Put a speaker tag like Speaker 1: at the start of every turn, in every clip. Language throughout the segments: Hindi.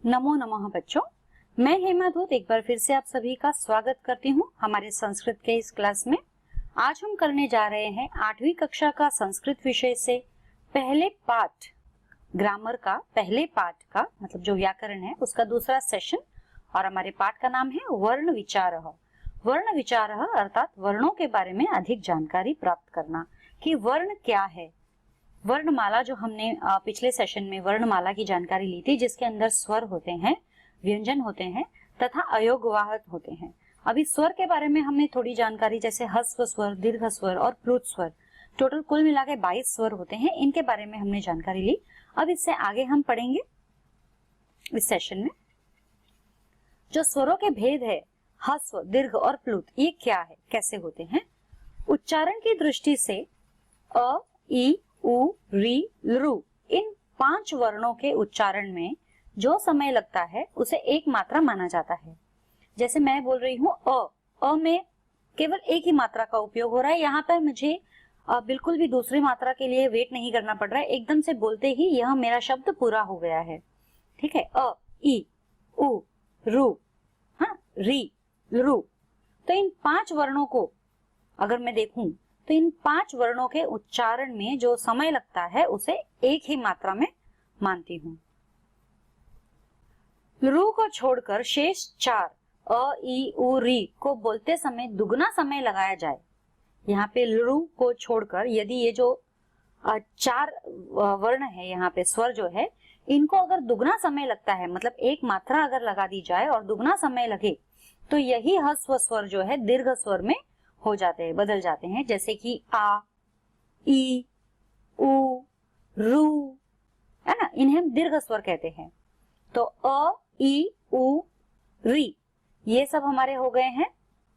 Speaker 1: नमो नमः बच्चों, मैं हेमा धूत एक बार फिर से आप सभी का स्वागत करती हूँ हमारे संस्कृत के इस क्लास में। आज हम करने जा रहे हैं 8वीं कक्षा का संस्कृत विषय से पहले पाठ, ग्रामर का पहले पाठ का मतलब जो व्याकरण है उसका दूसरा सेशन, और हमारे पाठ का नाम है वर्ण विचारः। वर्ण विचारः अर्थात वर्णों के बारे में अधिक जानकारी प्राप्त करना कि वर्ण क्या है। वर्णमाला जो हमने पिछले सेशन में वर्णमाला की जानकारी ली थी, जिसके अंदर स्वर होते हैं, व्यंजन होते हैं तथा अयोगवाहक होते हैं। अभी स्वर के बारे में हमने थोड़ी जानकारी, जैसे ह्रस्व स्वर, दीर्घ स्वर और प्लुत स्वर, टोटल कुल मिला के 22 स्वर होते हैं, इनके बारे में हमने जानकारी ली। अब इससे आगे हम पढ़ेंगे इस सेशन में जो स्वरों के भेद है, ह्रस्व, दीर्घ और प्लुत, ये क्या है, कैसे होते हैं। उच्चारण की दृष्टि से अ, ई, उ, री, लृ इन 5 वर्णों के उच्चारण में जो समय लगता है उसे एक मात्रा माना जाता है। जैसे मैं बोल रही हूँ अ में केवल एक ही मात्रा का उपयोग हो रहा है। यहाँ पर मुझे बिल्कुल भी दूसरी मात्रा के लिए वेट नहीं करना पड़ रहा है, एकदम से बोलते ही यह मेरा शब्द पूरा हो गया है। ठीक है, अ, ई, उ, रु, हाँ, री, लृ। तो इन 5 वर्णों को अगर मैं देखूं तो इन 5 वर्णों के उच्चारण में जो समय लगता है उसे एक ही मात्रा में मानती हूं। लृ को छोड़कर शेष 4 अ, ई, उ, री को बोलते समय दुगना समय लगाया जाए। यहाँ पे लृ को छोड़कर यदि ये जो 4 वर्ण है, यहाँ पे स्वर जो है, इनको अगर दुगना समय लगता है, मतलब एक मात्रा अगर लगा दी जाए और दुगना समय लगे, तो यही ह्रस्व स्वर जो है दीर्घ स्वर में हो जाते हैं, बदल जाते हैं। जैसे कि आ, ई, उ, रु, है ना, इन्हें हम दीर्घ स्वर कहते हैं। तो अ, ई, उ, री ये सब हमारे हो गए हैं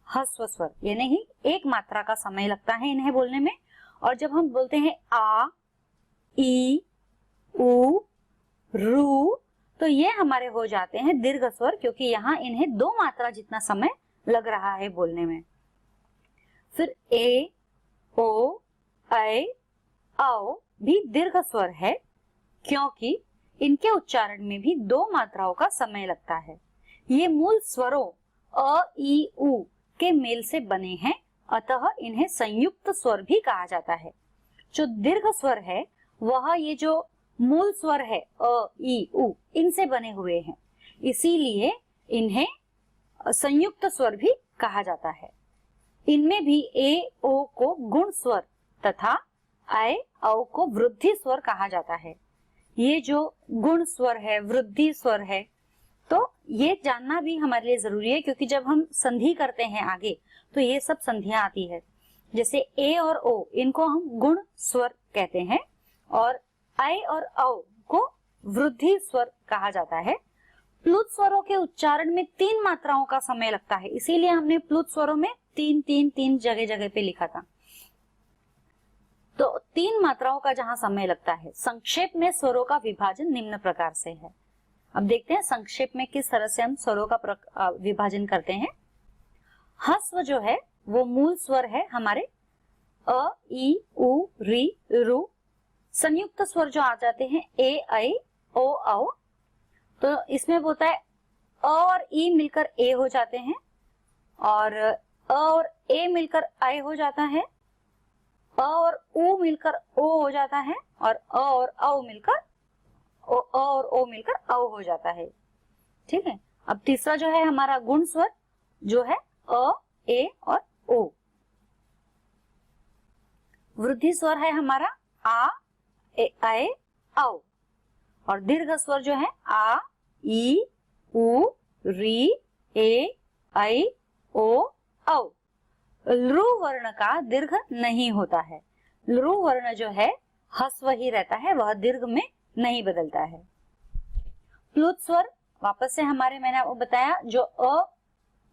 Speaker 1: ह्रस्व स्वर, ये नहीं एक मात्रा का समय लगता है इन्हें बोलने में। और जब हम बोलते हैं आ, ई, उ, रु, तो ये हमारे हो जाते हैं दीर्घ स्वर, क्योंकि यहाँ इन्हें 2 मात्रा जितना समय लग रहा है बोलने में। फिर ए, ओ, ऐ, औ भी दीर्घ स्वर है, क्योंकि इनके उच्चारण में भी 2 मात्राओं का समय लगता है। ये मूल स्वरों अ, ई, उ के मेल से बने हैं, अतः इन्हें संयुक्त स्वर भी कहा जाता है। जो दीर्घ स्वर है वह ये जो मूल स्वर है अ, ई, उ, इनसे बने हुए हैं, इसीलिए इन्हें संयुक्त स्वर भी कहा जाता है। इनमें भी ए, ओ को गुण स्वर तथा ऐ, औ को वृद्धि स्वर कहा जाता है। ये जो गुण स्वर है, वृद्धि स्वर है, तो ये जानना भी हमारे लिए जरूरी है, क्योंकि जब हम संधि करते हैं आगे तो ये सब संधियां आती है। जैसे ए और ओ, इनको हम गुण स्वर कहते हैं, और ऐ और औ को वृद्धि स्वर कहा जाता है। प्लुत स्वरों के उच्चारण में 3 मात्राओं का समय लगता है, इसीलिए हमने प्लुत स्वरों में 3 जगह जगह पे लिखा था। तो 3 मात्राओं का जहां समय लगता है। संक्षेप में स्वरों का विभाजन निम्न प्रकार से है। अब देखते हैं संक्षेप में किस तरह से हम स्वरों का विभाजन करते हैं। ह्रस्व जो है वो मूल स्वर है हमारे अ, ई, उ, री, रु। संयुक्त स्वर जो आ जाते हैं ए, ऐ, ओ, औ, तो इसमें होता है अ और ई मिलकर ए हो जाते हैं, और अ और ए मिलकर ऐ हो जाता है, अ और उ मिलकर ओ हो जाता है, और अ और औ मिलकर अ हो जाता है। ठीक है, अब तीसरा जो है हमारा गुण स्वर जो है अ, ए और ओ। वृद्धि स्वर है हमारा आ, ए, ऐ, औ, और दीर्घ स्वर जो है आ, ई, उ, री, ए, ऐ, ओ, औ। लृ वर्ण का दीर्घ नहीं होता है। लृ वर्ण जो है ह्रस्व ही रहता है, वह दीर्घ में नहीं बदलता है। प्लुत स्वर वापस से हमारे, मैंने आपको बताया, जो अ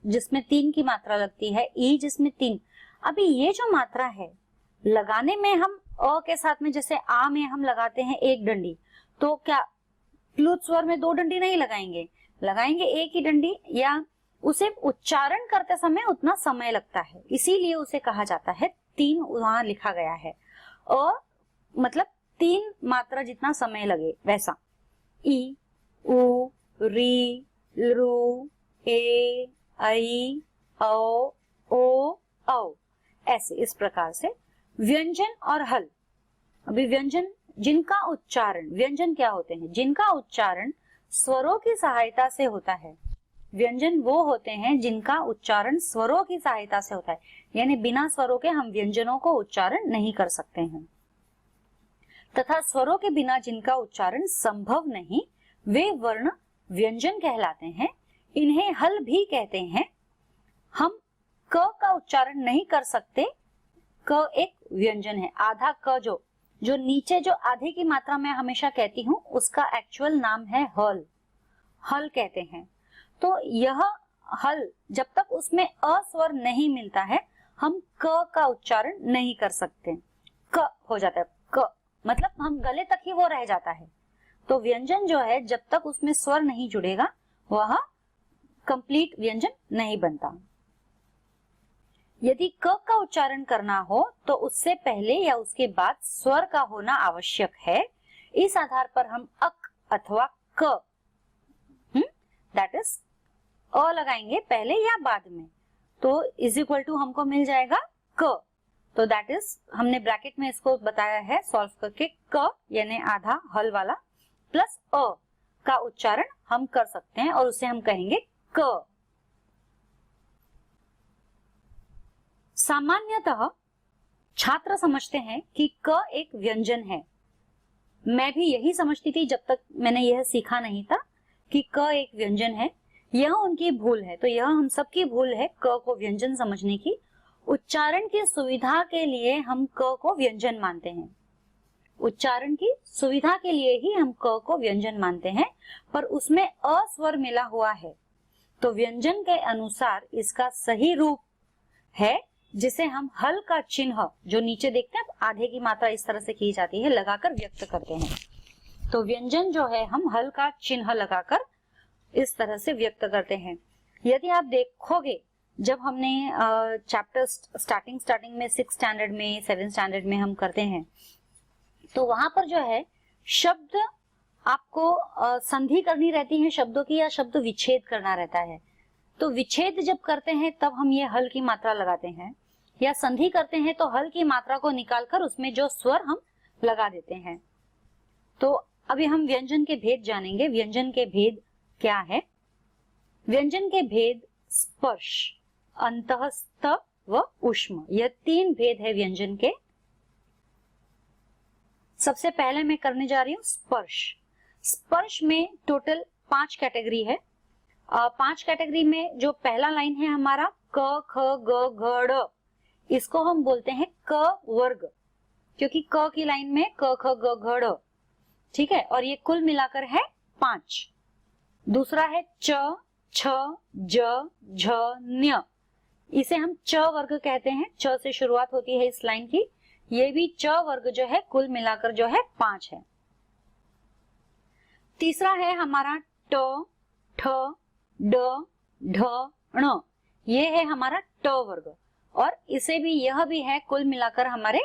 Speaker 1: जिसमें 3 की मात्रा लगती है, ई जिसमें 3। अभी ये जो मात्रा है लगाने में, हम अ के साथ में जैसे आ में हम लगाते हैं 1 डंडी, तो क्या प्लुत स्वर में 2 डंडी नहीं लगाएंगे, लगाएंगे 1 ही डंडी, या उसे उच्चारण करते समय उतना समय लगता है, इसीलिए उसे कहा जाता है 3, वहां लिखा गया है अ मतलब 3 मात्रा जितना समय लगे वैसा। ई, उ, री, रू, ए, ऐ, औ, ओ, औ, ऐसे इस प्रकार से व्यंजन और हल। अभी व्यंजन जिनका उच्चारण, व्यंजन क्या होते हैं? जिनका उच्चारण स्वरों की सहायता से होता है। व्यंजन वो होते हैं जिनका उच्चारण स्वरों की सहायता से होता है, यानी बिना स्वरों के हम व्यंजनों को उच्चारण नहीं कर सकते हैं। तथा स्वरों के बिना जिनका उच्चारण संभव नहीं, वे वर्ण व्यंजन कहलाते हैं। इन्हें हल भी कहते हैं। हम क का उच्चारण नहीं कर सकते। क एक व्यंजन है। आधा क जो नीचे जो आधे की मात्रा में हमेशा कहती हूँ, उसका एक्चुअल नाम है हल। हल कहते हैं। तो यह हल जब तक उसमें अ स्वर नहीं मिलता है, हम क का उच्चारण नहीं कर सकते। क हो जाता है, क मतलब हम गले तक ही वो रह जाता है। तो व्यंजन जो है जब तक उसमें स्वर नहीं जुड़ेगा, वह कंप्लीट व्यंजन नहीं बनता। यदि क का उच्चारण करना हो तो उससे पहले या उसके बाद स्वर का होना आवश्यक है। इस आधार पर हम अक अथवा क दैट इज अ लगाएंगे पहले या बाद में, तो इज इक्वल टू हमको मिल जाएगा क। तो दैट इज हमने ब्रैकेट में इसको बताया है सॉल्व करके, क यानी आधा हल वाला प्लस अ का उच्चारण हम कर सकते हैं और उसे हम कहेंगे क। सामान्यतः छात्र समझते हैं कि क एक व्यंजन है। मैं भी यही समझती थी जब तक मैंने यह सीखा नहीं था कि क एक व्यंजन है। यह उनकी भूल है। तो यह हम सबकी भूल है क को व्यंजन समझने की। उच्चारण की सुविधा के लिए हम क को व्यंजन मानते हैं। उच्चारण की सुविधा के लिए ही हम क को व्यंजन मानते हैं, पर उसमें अ स्वर मिला हुआ है। तो व्यंजन के अनुसार इसका सही रूप है, जिसे हम हल का चिन्ह, जो नीचे देखते हैं आधे की मात्रा इस तरह से की जाती है, लगाकर व्यक्त करते हैं। तो व्यंजन जो है हम हल का चिन्ह लगाकर इस तरह से व्यक्त करते हैं। यदि आप देखोगे, जब हमने चैप्टर स्टार्टिंग में 6th स्टैंडर्ड में 7th स्टैंडर्ड में हम करते हैं, तो वहां पर जो है शब्द आपको संधि करनी रहती है शब्दों की, या शब्द विच्छेद करना रहता है। तो विच्छेद जब करते हैं तब हम ये हल की मात्रा लगाते हैं, या संधि करते हैं तो हल की मात्रा को निकालकर उसमें जो स्वर हम लगा देते हैं। तो अभी हम व्यंजन के भेद जानेंगे। व्यंजन के भेद क्या है? व्यंजन के भेद स्पर्श, अंतःस्थ व ऊष्म, यह 3 भेद है व्यंजन के। सबसे पहले मैं करने जा रही हूं स्पर्श। स्पर्श में टोटल 5 कैटेगरी है। 5 कैटेगरी में जो पहला लाइन है हमारा क ख ग घ ड़, इसको हम बोलते हैं क वर्ग, क्योंकि क की लाइन में क ख ग घ ड़, ठीक है, और ये कुल मिलाकर है 5। दूसरा है च छ ज झ न्य, इसे हम च वर्ग कहते हैं। च से शुरुआत होती है इस लाइन की। ये भी च वर्ग जो है कुल मिलाकर जो है 5 है। तीसरा है हमारा ट ठ ड ढ ण, ये है हमारा ट वर्ग, और इसे भी यह भी है कुल मिलाकर हमारे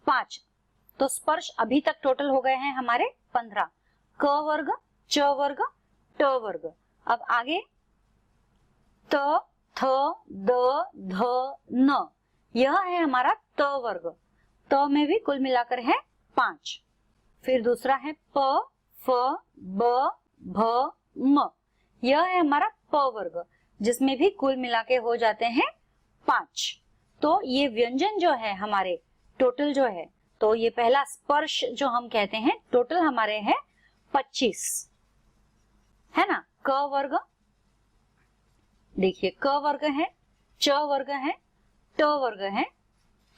Speaker 1: 5। तो स्पर्श अभी तक टोटल हो गए हैं हमारे 15। क वर्ग, च वर्ग, ट वर्ग। अब आगे त थ द ध न, यह है हमारा त वर्ग। त में भी कुल मिलाकर है 5। फिर दूसरा है प फ ब भ म, यह है हमारा प वर्ग, जिसमें भी कुल मिला के हो जाते हैं 5। तो ये व्यंजन जो है हमारे टोटल जो है, तो ये पहला स्पर्श जो हम कहते हैं, टोटल हमारे है 25, है ना। क वर्ग, देखिए क वर्ग है, च वर्ग है, ट वर्ग है,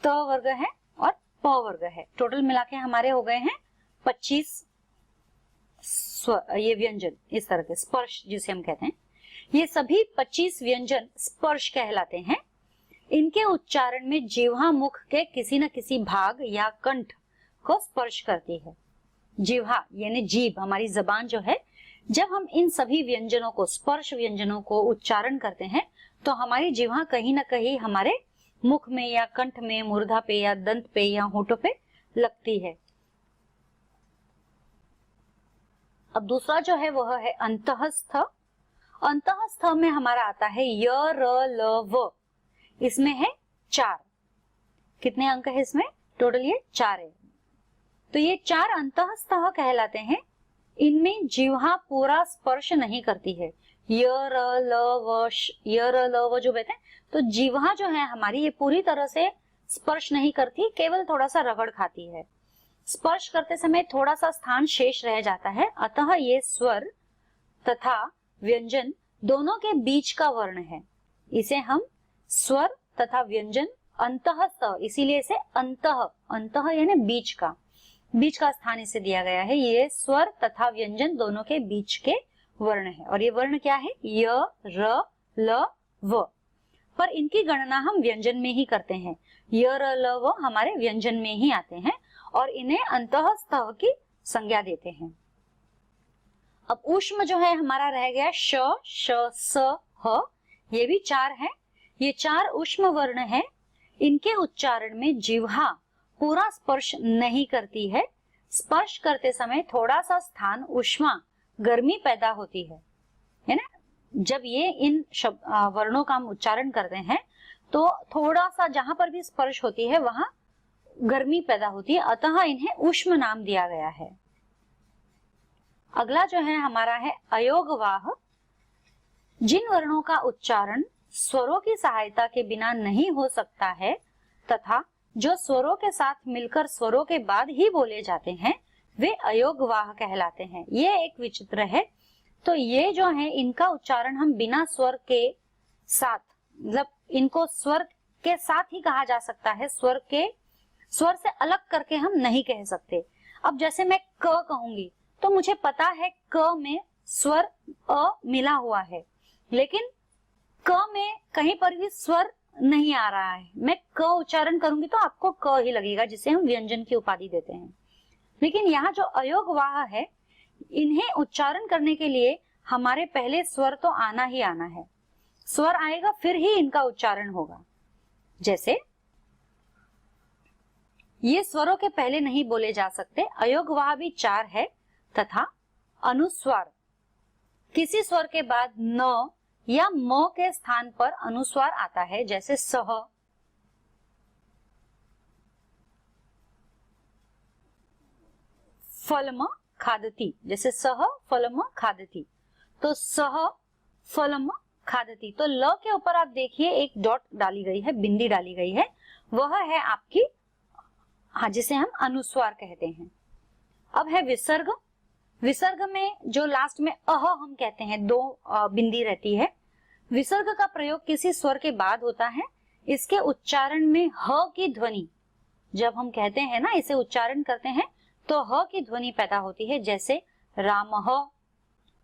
Speaker 1: त वर्ग है और प वर्ग है। टोटल मिला के हमारे हो गए हैं 25 ये व्यंजन, इस तरह के स्पर्श जिसे हम कहते हैं। ये सभी 25 व्यंजन स्पर्श कहलाते हैं। इनके उच्चारण में जिह्वा मुख के किसी न किसी भाग या कंठ को स्पर्श करती है। जिह्वा यानी जीभ, हमारी जबान जो है, जब हम इन सभी व्यंजनों को, स्पर्श व्यंजनों को उच्चारण करते हैं, तो हमारी जिह्वा कहीं ना कहीं हमारे मुख में या कंठ में, मूर्धा पे या दंत पे या होठों पे लगती है। अब दूसरा जो है वह है अंतःस्थ। अंतःस्थ में हमारा आता है य र ल व, इसमें है 4। कितने अंक है इसमें? टोटल ये 4 है। तो ये 4 अंतःस्थ कहलाते हैं। इनमें जिह्वा पूरा स्पर्श नहीं करती है। य र ल व य र ल व जो कहते हैं, तो जिह्वा जो है हमारी ये पूरी तरह से स्पर्श नहीं करती, केवल थोड़ा सा रगड़ खाती है। स्पर्श करते समय थोड़ा सा स्थान शेष रह जाता है, अतः ये स्वर तथा व्यंजन दोनों के बीच का वर्ण है। इसे हम स्वर तथा व्यंजन अंतःस्थ, इसीलिए इसे अंतः यानी बीच का स्थान इसे दिया गया है। ये स्वर तथा व्यंजन दोनों के बीच के वर्ण है। और ये वर्ण क्या है? य र ल व। पर इनकी गणना हम व्यंजन में ही करते हैं। य र ल व हमारे व्यंजन में ही आते हैं और इन्हें अंतःस्थ की संज्ञा देते हैं। अब ऊष्म जो है हमारा रह गया श, श, स, ह। ये भी 4 है। ये 4 ऊष्म वर्ण है। इनके उच्चारण में जिह्वा पूरा स्पर्श नहीं करती है। स्पर्श करते समय थोड़ा सा स्थान ऊष्मा, गर्मी पैदा होती है ना। जब ये इन वर्णों का हम उच्चारण करते हैं तो थोड़ा सा जहां पर भी स्पर्श होती है वहां गर्मी पैदा होती है, अतः इन्हें ऊष्म नाम दिया गया है। अगला जो है हमारा है अयोगवाह। जिन वर्णों का उच्चारण स्वरों की सहायता के बिना नहीं हो सकता है तथा जो स्वरों के साथ मिलकर स्वरों के बाद ही बोले जाते हैं, वे अयोगवाह कहलाते हैं। ये एक विचित्र है। तो ये जो है इनका उच्चारण हम बिना स्वर के साथ, मतलब इनको स्वर के साथ ही कहा जा सकता है, स्वर से अलग करके हम नहीं कह सकते। अब जैसे मैं क कहूंगी तो मुझे पता है क में स्वर अ मिला हुआ है, लेकिन क में कहीं पर भी स्वर नहीं आ रहा है। मैं क उच्चारण करूंगी तो आपको क ही लगेगा, जिसे हम व्यंजन की उपाधि देते हैं। लेकिन यहाँ जो अयोगवाह है, इन्हें उच्चारण करने के लिए हमारे पहले स्वर तो आना ही आना है। स्वर आएगा फिर ही इनका उच्चारण होगा। जैसे ये स्वरों के पहले नहीं बोले जा सकते। अयोगवाह भी 4 है तथा अनुस्वार, किसी स्वर के बाद न या म के स्थान पर अनुस्वार आता है, जैसे सह, फलम खादती, जैसे सह फलम खादती। तो सह फलम खादती, तो ल के ऊपर आप देखिए एक डॉट डाली गई है, बिंदी डाली गई है, वह है आपकी जिसे हम अनुस्वार कहते हैं। अब है विसर्ग। विसर्ग में जो लास्ट में अह हम कहते हैं, 2 बिंदी रहती है। विसर्ग का प्रयोग किसी स्वर के बाद होता है। इसके उच्चारण में ह की ध्वनि, जब हम कहते हैं ना, इसे उच्चारण करते हैं तो ह की ध्वनि पैदा होती है, जैसे रामः,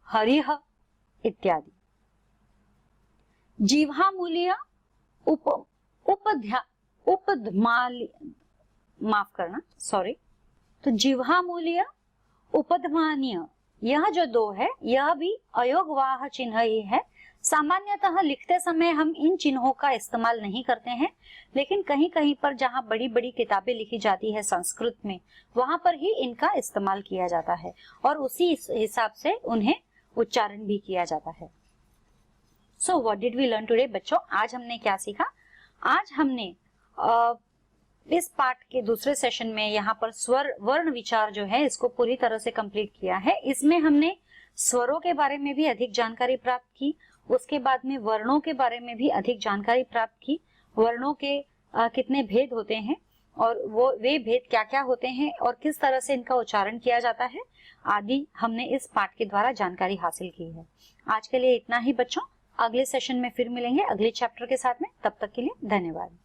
Speaker 1: हरिः इत्यादि। जिह्वामूलीय तो जिह्वामूलीय उपध्मानीय, यह जो 2 है यह भी अयोगवाह चिन्ह ही है। सामान्यतः लिखते समय हम इन चिन्हों का इस्तेमाल नहीं करते हैं, लेकिन कहीं कहीं पर जहां बड़ी बड़ी किताबें लिखी जाती है संस्कृत में, वहां पर ही इनका इस्तेमाल किया जाता है और उसी हिसाब से उन्हें उच्चारण भी किया जाता है। So what did we learn today बच्चों? आज हमने क्या सीखा? आज हमने इस पाठ के दूसरे सेशन में यहाँ पर स्वर वर्ण विचार जो है इसको पूरी तरह से कंप्लीट किया है। इसमें हमने स्वरों के बारे में भी अधिक जानकारी प्राप्त की, उसके बाद में वर्णों के बारे में भी अधिक जानकारी प्राप्त की, वर्णों के कितने भेद होते हैं और वे भेद क्या क्या होते हैं और किस तरह से इनका उच्चारण किया जाता है आदि हमने इस पाठ के द्वारा जानकारी हासिल की है। आज के लिए इतना ही बच्चों, अगले सेशन में फिर मिलेंगे अगले चैप्टर के साथ में। तब तक के लिए धन्यवाद।